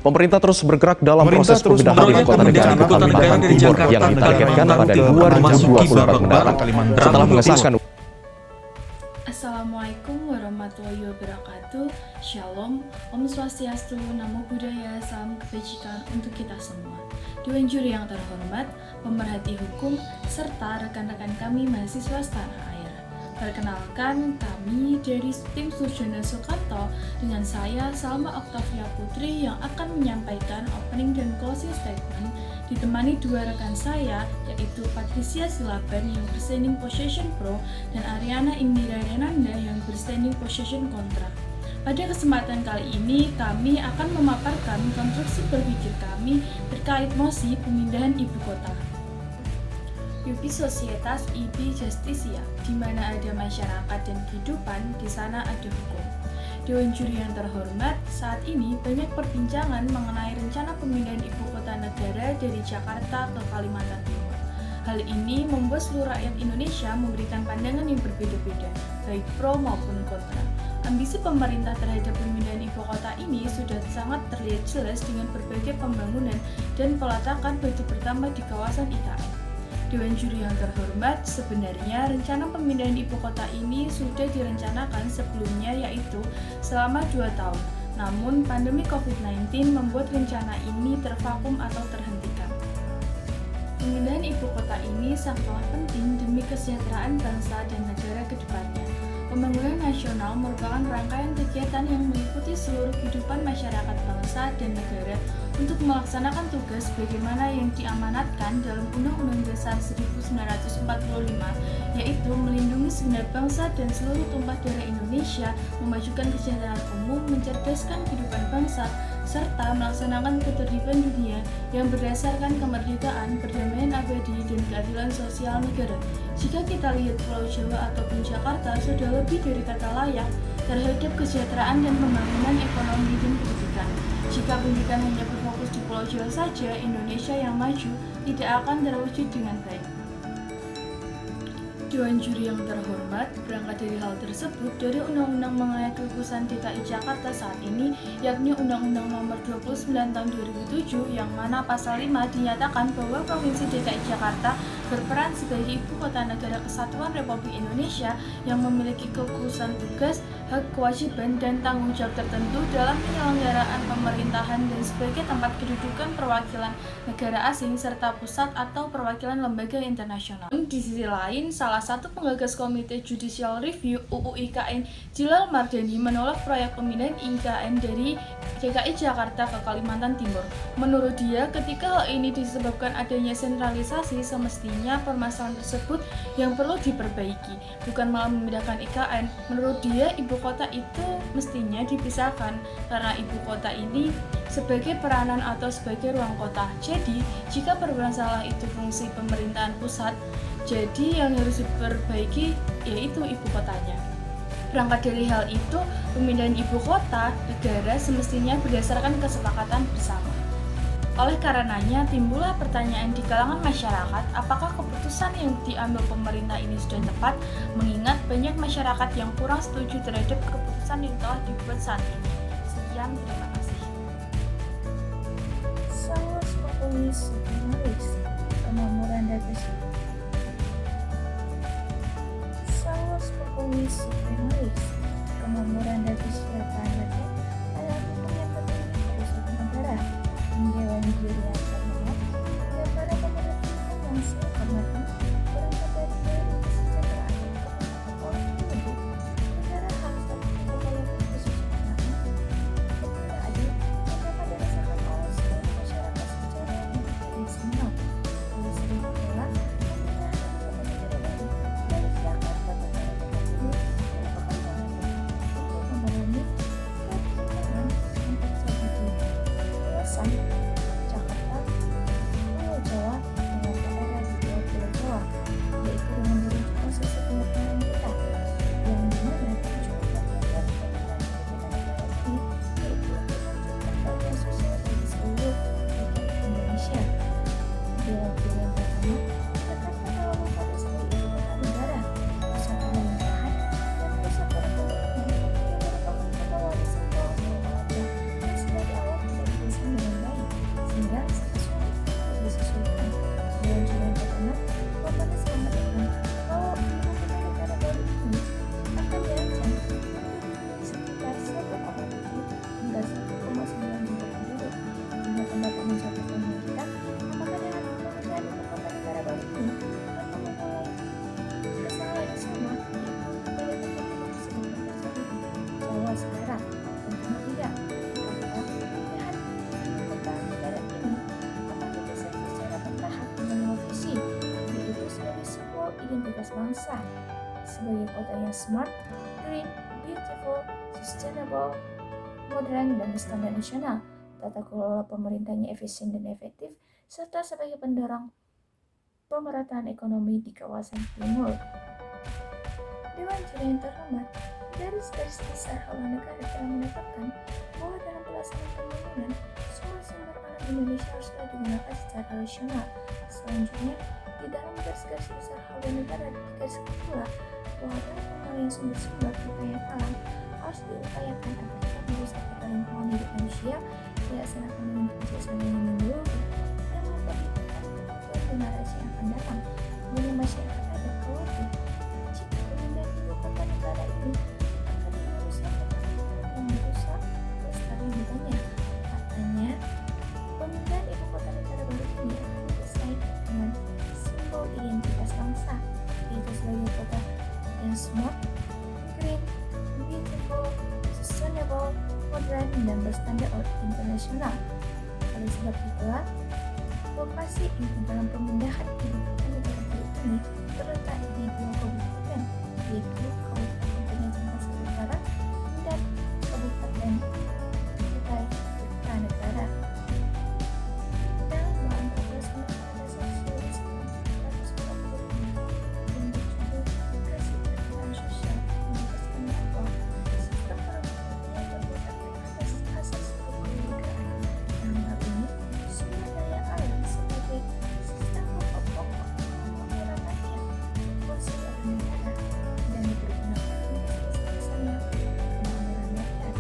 Pemerintah terus bergerak dalam proses terus pemindahan ibu kota negara ke Kalimantan dari Timur Jakarta yang ke ditargetkan Kalimantan pada Timur 2024 mendatang. Setelah mengesahkan Assalamualaikum warahmatullahi wabarakatuh. Shalom, Om Swastiastu, Namo Buddhaya, Salam Kebajikan untuk kita semua. Dewan Juri yang terhormat, pemerhati hukum, serta rekan-rekan kami mahasiswa setanah air. Perkenalkan, kami dari tim Surjono Soekarto dengan saya Salma Octavia Putri yang akan menyampaikan opening dan closing statement ditemani dua rekan saya yaitu Patricia Silaban yang berstanding possession pro dan Ariana Indira Renanda yang berstanding possession kontra. Pada kesempatan kali ini kami akan memaparkan konstruksi berpikir kami terkait mosi pemindahan ibu kota. Ubi Societas Ibi Justitia, di mana ada masyarakat dan kehidupan, di sana ada hukum. Dewan Juri yang terhormat, saat ini banyak perbincangan mengenai rencana pemindahan ibu kota negara dari Jakarta ke Kalimantan Timur. Hal ini membuat seluruh rakyat Indonesia memberikan pandangan yang berbeda-beda, baik pro maupun kontra. Ambisi pemerintah terhadap pemindahan ibu kota ini sudah sangat terlihat jelas dengan berbagai pembangunan dan peletakan batu pertama di kawasan IKN. Dewan Juri yang terhormat, sebenarnya rencana pemindahan ibu kota ini sudah direncanakan sebelumnya yaitu selama 2 tahun. Namun pandemi COVID-19 membuat rencana ini tervakum atau terhentikan. Pemindahan ibu kota ini sangatlah penting demi kesejahteraan bangsa dan negara ke depannya. Pembangunan nasional merupakan rangkaian kegiatan yang meliputi seluruh kehidupan masyarakat bangsa dan negara untuk melaksanakan tugas sebagaimana yang diamanatkan dalam Undang-Undang Dasar 1945, yaitu melindungi segenap bangsa dan seluruh tumpah darah Indonesia, memajukan kesejahteraan umum, mencerdaskan kehidupan bangsa, serta melaksanakan ketertiban dunia yang berdasarkan kemerdekaan, perdamaian abadi, dan keadilan sosial negara. Jika kita lihat Pulau Jawa ataupun Jakarta sudah lebih dari kata layak terhadap kesejahteraan dan pembangunan ekonomi dan pendidikan. Jika pendidikan hanya berfokus di Pulau Jawa saja, Indonesia yang maju tidak akan terwujud dengan baik. Dewan Juri yang terhormat, berangkat dari hal tersebut dari Undang-Undang mengenai Kekhususan DKI Jakarta saat ini, yakni Undang-Undang Nomor 29 Tahun 2007, yang mana pasal 5 dinyatakan bahwa Provinsi DKI Jakarta berperan sebagai ibu kota negara kesatuan Republik Indonesia yang memiliki kekhususan tugas, hak, kewajiban, dan tanggung jawab tertentu dalam penyelenggaraan pemerintahan dan sebagai tempat kedudukan perwakilan negara asing serta pusat atau perwakilan lembaga internasional. Di sisi lain, salah satu penggagas Komite Judicial Review UU IKN, Jilal Mardani, menolak proyek pemindahan IKN dari DKI Jakarta ke Kalimantan Timur. Menurut dia, ketika hal ini disebabkan adanya sentralisasi, semestinya permasalahan tersebut yang perlu diperbaiki, bukan malah memindahkan IKN. Menurut dia, ibu kota itu mestinya dipisahkan karena ibu kota ini sebagai peranan atau sebagai ruang kota. Jadi, jika bermasalah itu fungsi pemerintahan pusat, jadi yang harus diperbaiki yaitu ibu kotanya. Berangkat dari hal itu, pemindahan ibu kota negara semestinya berdasarkan kesepakatan bersama. Oleh karenanya, timbullah pertanyaan di kalangan masyarakat, apakah keputusan yang diambil pemerintah ini sudah tepat, mengingat banyak masyarakat yang kurang setuju terhadap keputusan yang telah dibuat saat ini. Sekian, terima kasih. Salus populis sepinalis, pemamuran datus. Salus populis sepinalis, pemamuran datus siapa saja adalah hukum yang penting dari suatu negara. Dewan Juri yang terhormat dan para pemerhati hukum yang saya hormati, berangkat dari kesejahteraan dan politik penduduk, negara harus dapat upaya kesejahteraannya tidak adil yang dapat dirasakan oleh seluruh masyarakat secara maksimal. Oleh sebab itulah, pemindahan ibu kota negara baru dari Jakarta ke Kalimantan Timur merupakan yang smart, green, beautiful, sustainable, modern, dan berstandar nasional. Tata kelola pemerintahnya efisien dan efektif, serta sebagai pendorong pemerataan ekonomi di kawasan timur. Dewan Juri yang terhormat, garis-garis besar haluan negara telah menetapkan bahwa dalam pelaksanaan pembangunan, sumber-sumber alam Indonesia haruslah digunakan secara rasional. Selanjutnya, di dalam garis-garis besar haluan negara digariskan pula bahwa dalam pengalian sumber-sumber kekayaan alam harus diupayakan agar tidak merusak tata lingkungan hidup manusia, dilaksanakan dengan kebijaksanaan yang menyeluruh, dan memperhitungkan kebutuhan generasi yang akan datang. Bagi masyarakat adat keluarga, jika pemindahan ibu kota negara ini akan merusak yang merusak kelestarian hutannya. Katanya, pemindahan ibu kota negara baru ini akan disesuaikan dengan simbol identitas bangsa, yaitu sebagai kota yang smart, green, beautiful, sustainable, modern, dan berstandar internasional. Oleh sebab itulah, lokasi inti dalam pemindahan ibu kota negara baru ini terletak di 2 kabupaten, yaitu Kabupaten Penajam Pasar Utara dan Kabupaten Kutai Kartanegara. Dalam Undang 14 Undang-Undang Dasar 1945 yang berjudul Kesejahteraan Sosial menegaskan bahwa sistem perekonomian berdasarkan asas kekeluargaan. Dalam hal ini, sumber daya alam sebagai sistem pokok pemerataan konsep negara dan dipergunakan untuk sebesar-besarnya kemakmuran rakyat.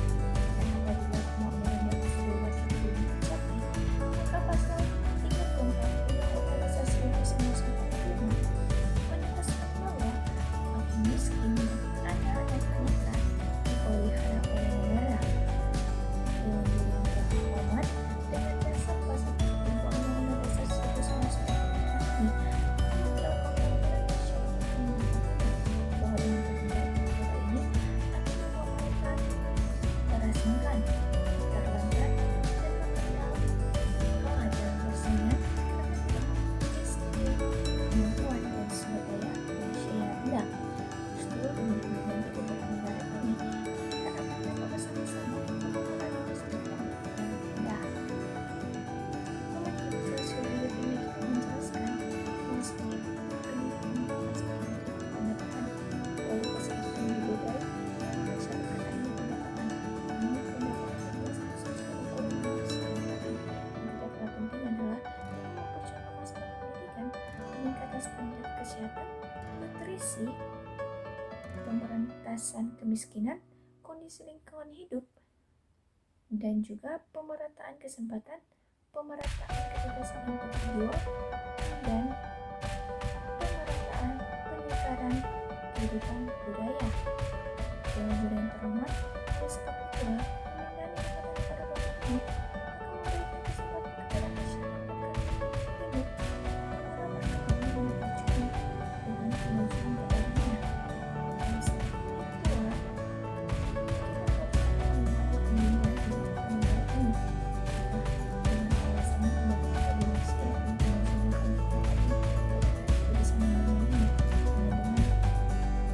Dan apabila kemakmuran yang sudah belum dicapai, maka pasal 34 Undang-Undang Dasar 1945 menegaskan bahwa makin miskin adalah anak-anak dipelihara oleh negara. Dewan Juri yang terhormat, dengan dasar pasal 34 Undang-Undang Dasar 1945 ini melakukan pemerintahan nasional bahwa dengan pemindahan ibu kota ini akan membawa mereka terasingkan, terlantar, dan mengenal kalah dalam bersaing karena tidak memiliki skill, kemampuan, dan sumber daya manusia yang rendah. Justru dengan pemindahan ibu kota negara ini, kita akan dapat bersama-sama pembangunan infrastruktur yang rendah. Kementerian Sosial Hidup ini juga menjelaskan bahwa setiap pendidikan masuk pendidikan kualitas kesehatan lebih baik dan masyarakat ini pendapatan namun pendapatan kebiasaan sosial ekonomi masyarakat yang tidak kalah penting adalah dengan memperjuangkan masalah pendidikan, peningkatan standar kesehatan, nutrisi, pemberantasan kemiskinan, kondisi lingkungan hidup, dan juga pemerataan kesempatan, pemerataan kebebasan individual, dan pemerataan penyegaran kehidupan budaya. Dewan Juri yang terhormat, oleh sebab itulah pemindahan ibu kota negara baru ini akan memberikan kesempatan kepada masyarakat timur mengelola perekonomian dengan berjuang dengan kemajuan daerahnya. Oleh sebab itulah kita harus mengenal pemindahan ibu kota negara ini. Dengan alasan membangun manusia dan kemajuan ekonomi kita bisa mengenalinya hanya dengan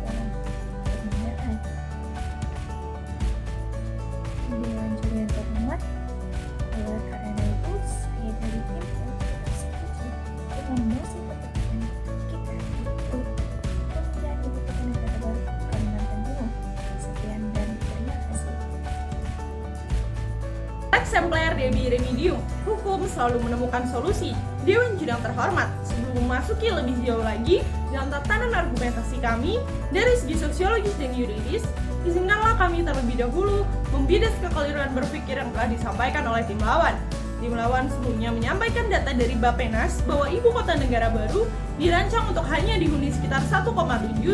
dalam pemindahan. Dewan Juri yang terhormat, oleh karena itu saya dari tim tetap setuju dengan mosi pertanyaan kita yaitu pemindahan ibu kota negara baru Kalimantan Timur. Sekian dan terima kasih. Eksemplar Debi Remedium, hukum selalu menemukan solusi. Dewan Juri yang terhormat, sebelum memasuki lebih jauh lagi dalam tatanan argumentasi kami dari segi sosiologis dan yuridis, izinkanlah kami terlebih dahulu membidas kekeliruan berpikir yang telah disampaikan oleh tim lawan. Tim lawan sebelumnya menyampaikan data dari Bappenas bahwa ibu kota negara baru dirancang untuk hanya dihuni sekitar 1,7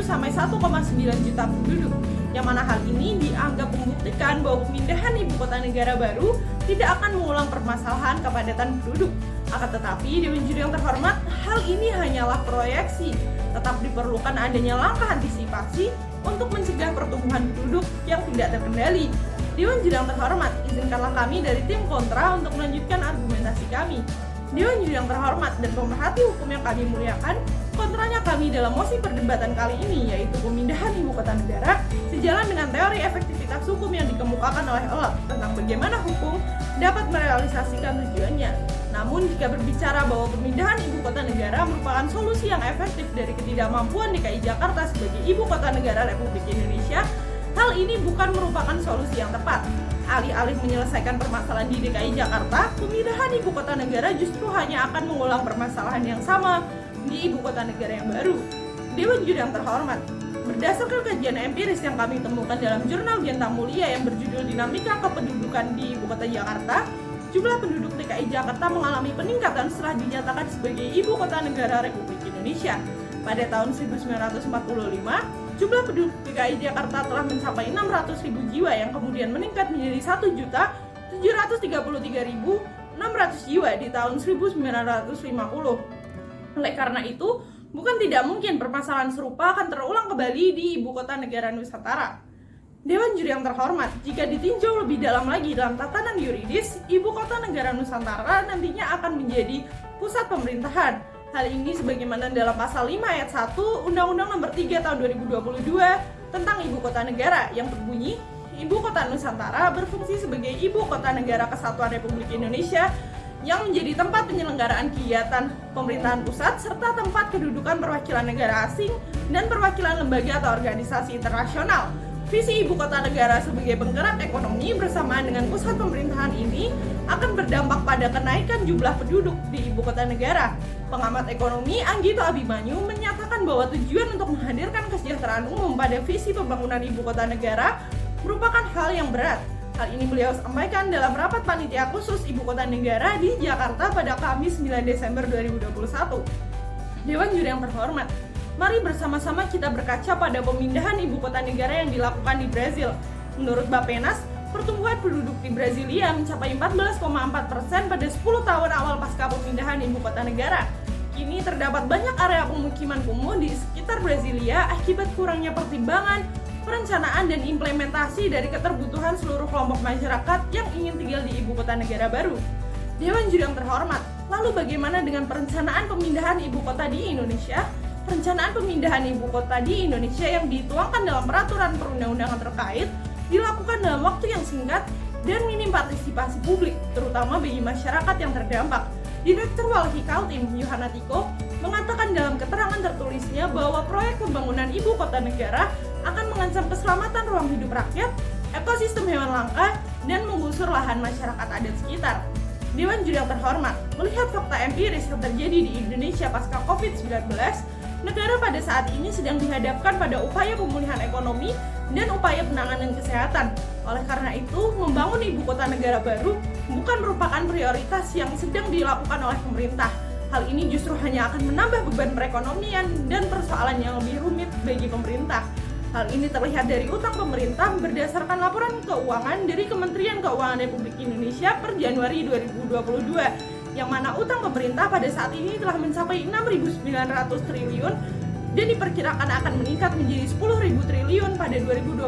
sampai 1,9 juta penduduk, yang mana hal ini dianggap membuktikan bahwa pemindahan ibu kota negara baru tidak akan mengulang permasalahan kepadatan penduduk. Akan tetapi, Dewan Juri yang terhormat, hal ini hanyalah proyeksi. Tetap diperlukan adanya langkah antisipasi untuk mencegah pertumbuhan penduduk yang tidak terkendali. Dewan Juri yang terhormat, izinkanlah kami dari tim kontra untuk melanjutkan argumentasi kami. Dewan Juri yang terhormat dan pemerhati hukum yang kami muliakan, Kontranya kami dalam mosi perdebatan kali ini yaitu pemindahan ibu kota negara sejalan dengan teori efektivitas hukum yang dikemukakan oleh Elot tentang bagaimana hukum dapat merealisasikan tujuannya. Namun jika berbicara bahwa pemindahan ibu kota negara merupakan solusi yang efektif dari ketidakmampuan DKI Jakarta sebagai ibu kota negara Republik Indonesia, hal ini bukan merupakan solusi yang tepat. Alih-alih menyelesaikan permasalahan di DKI Jakarta, pemindahan ibu kota negara justru hanya akan mengulang permasalahan yang sama di ibu kota negara yang baru. Dewan Juri yang terhormat, berdasarkan kajian empiris yang kami temukan dalam jurnal Genta Mulia yang berjudul Dinamika Kependudukan di Ibu Kota Jakarta, jumlah penduduk DKI Jakarta mengalami peningkatan setelah dinyatakan sebagai ibu kota negara Republik Indonesia. Pada tahun 1945, jumlah penduduk DKI Jakarta telah mencapai 600.000 jiwa yang kemudian meningkat menjadi 1.733.600 jiwa di tahun 1950. Oleh karena itu, bukan tidak mungkin permasalahan serupa akan terulang kembali di ibu kota negara Nusantara. Dewan Juri yang terhormat, jika ditinjau lebih dalam lagi dalam tatanan yuridis, ibu kota negara Nusantara nantinya akan menjadi pusat pemerintahan. Hal ini sebagaimana dalam pasal 5 ayat 1 Undang-Undang Nomor 3 Tahun 2022 tentang Ibu Kota Negara yang berbunyi, Ibu Kota Nusantara berfungsi sebagai Ibu Kota Negara Kesatuan Republik Indonesia yang menjadi tempat penyelenggaraan kegiatan pemerintahan pusat serta tempat kedudukan perwakilan negara asing dan perwakilan lembaga atau organisasi internasional. Visi ibu kota negara sebagai penggerak ekonomi bersamaan dengan pusat pemerintahan ini akan berdampak pada kenaikan jumlah penduduk di ibu kota negara. Pengamat ekonomi Anggito Abimanyu menyatakan bahwa tujuan untuk menghadirkan kesejahteraan umum pada visi pembangunan ibu kota negara merupakan hal yang berat. Hal ini beliau sampaikan dalam rapat panitia khusus Ibu Kota Negara di Jakarta pada Kamis 9 Desember 2021. Dewan Juri yang terhormat, mari bersama-sama kita berkaca pada pemindahan Ibu Kota Negara yang dilakukan di Brazil. Menurut Bappenas, pertumbuhan penduduk di Brasilia mencapai 14,4% pada 10 tahun awal pasca pemindahan Ibu Kota Negara. Kini terdapat banyak area pemukiman kumuh di sekitar Brasilia akibat kurangnya pertimbangan, perencanaan dan implementasi dari keterbutuhan seluruh kelompok masyarakat yang ingin tinggal di ibu kota negara baru. Dewan Juri yang terhormat, lalu bagaimana dengan perencanaan pemindahan ibu kota di Indonesia? Perencanaan pemindahan ibu kota di Indonesia yang dituangkan dalam peraturan perundang-undangan terkait dilakukan dalam waktu yang singkat dan minim partisipasi publik, terutama bagi masyarakat yang terdampak. Direktur Walhi Kaltim, Yohana Tiko, mengatakan dalam keterangan tertulisnya bahwa proyek pembangunan ibu kota negara akan mengancam keselamatan ruang hidup rakyat, ekosistem hewan langka, dan menggusur lahan masyarakat adat sekitar. Dewan Juri yang terhormat, melihat fakta empiris yang terjadi di Indonesia pasca COVID-19, negara pada saat ini sedang dihadapkan pada upaya pemulihan ekonomi dan upaya penanganan kesehatan. Oleh karena itu, membangun ibu kota negara baru bukan merupakan prioritas yang sedang dilakukan oleh pemerintah. Hal ini justru hanya akan menambah beban perekonomian dan persoalan yang lebih rumit bagi pemerintah. Hal ini terlihat dari utang pemerintah berdasarkan laporan keuangan dari Kementerian Keuangan Republik Indonesia per Januari 2022, yang mana utang pemerintah pada saat ini telah mencapai 6.900 triliun dan diperkirakan akan meningkat menjadi 10.000 triliun pada 2024.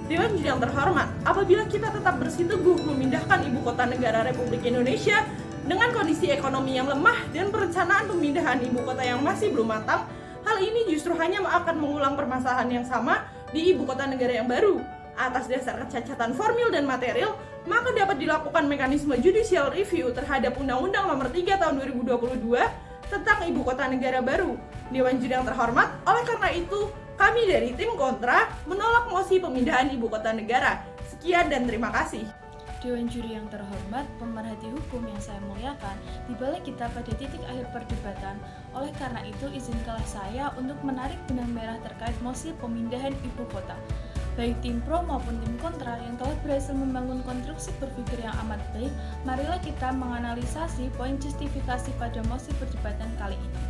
Dewan Juri yang terhormat, apabila kita tetap bersiteguh memindahkan ibu kota negara Republik Indonesia dengan kondisi ekonomi yang lemah dan perencanaan pemindahan ibu kota yang masih belum matang, hal ini justru hanya akan mengulang permasalahan yang sama di ibu kota negara yang baru. Atas dasar kecacatan formil dan material, maka dapat dilakukan mekanisme judicial review terhadap Undang-Undang Nomor 3 Tahun 2022 tentang ibu kota negara baru. Dewan Juri yang terhormat, oleh karena itu, kami dari tim kontra menolak mosi pemindahan ibu kota negara. Sekian dan terima kasih. Dewan Juri yang terhormat, pemerhati hukum yang saya muliakan, dibalik kita pada titik akhir perdebatan. Oleh karena itu, izinkanlah saya untuk menarik benang merah terkait mosi pemindahan ibu kota. Baik tim pro maupun tim kontra yang telah berhasil membangun konstruksi berpikir yang amat baik, marilah kita menganalisasi poin justifikasi pada mosi perdebatan kali ini.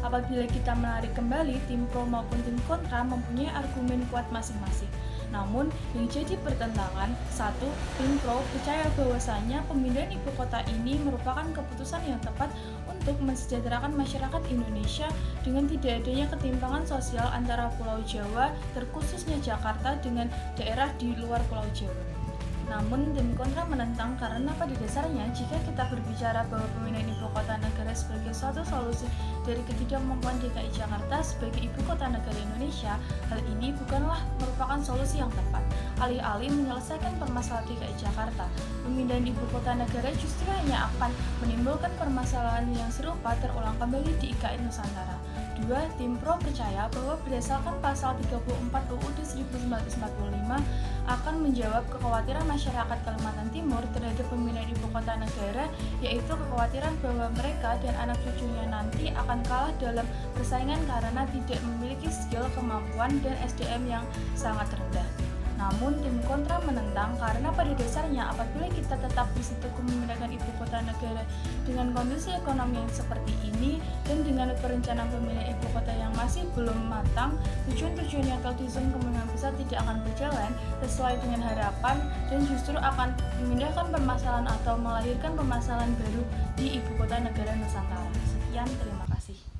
Apabila kita menarik kembali, tim pro maupun tim kontra mempunyai argumen kuat masing-masing. Namun, yang jadi pertentangan, satu, tim pro percaya bahwasannya pemindahan ibu kota ini merupakan keputusan yang tepat untuk mensejahterakan masyarakat Indonesia dengan tidak adanya ketimpangan sosial antara Pulau Jawa, terkhususnya Jakarta, dengan daerah di luar Pulau Jawa. Namun tim kontra menentang karena pada dasarnya jika kita berbicara bahwa pemindahan ibu kota negara sebagai suatu solusi dari ketidakmampuan DKI Jakarta sebagai ibu kota negara Indonesia, hal ini bukanlah merupakan solusi yang tepat. Alih-alih menyelesaikan permasalahan DKI Jakarta, pemindahan ibu kota negara justru hanya akan menimbulkan permasalahan yang serupa terulang kembali di IKN Nusantara. 2. Tim Pro percaya bahwa berdasarkan pasal 34 UUD 1945 akan menjawab kekhawatiran masyarakat Kalimantan Timur terhadap pemindahan ibu kota negara, yaitu kekhawatiran bahwa mereka dan anak cucunya nanti akan kalah dalam persaingan karena tidak memiliki skill, kemampuan, dan SDM yang sangat rendah. Namun tim kontra menentang karena pada dasarnya apabila kita tetap bersikukuh memindahkan ibu kota negara dengan kondisi ekonomi yang seperti ini dan dengan perencanaan pemindahan ibu kota yang masih belum matang, tujuan-tujuan yang telah disusun kemungkinan besar tidak akan berjalan sesuai dengan harapan dan justru akan memindahkan permasalahan atau melahirkan permasalahan baru di ibu kota negara Nusantara. Sekian, terima kasih.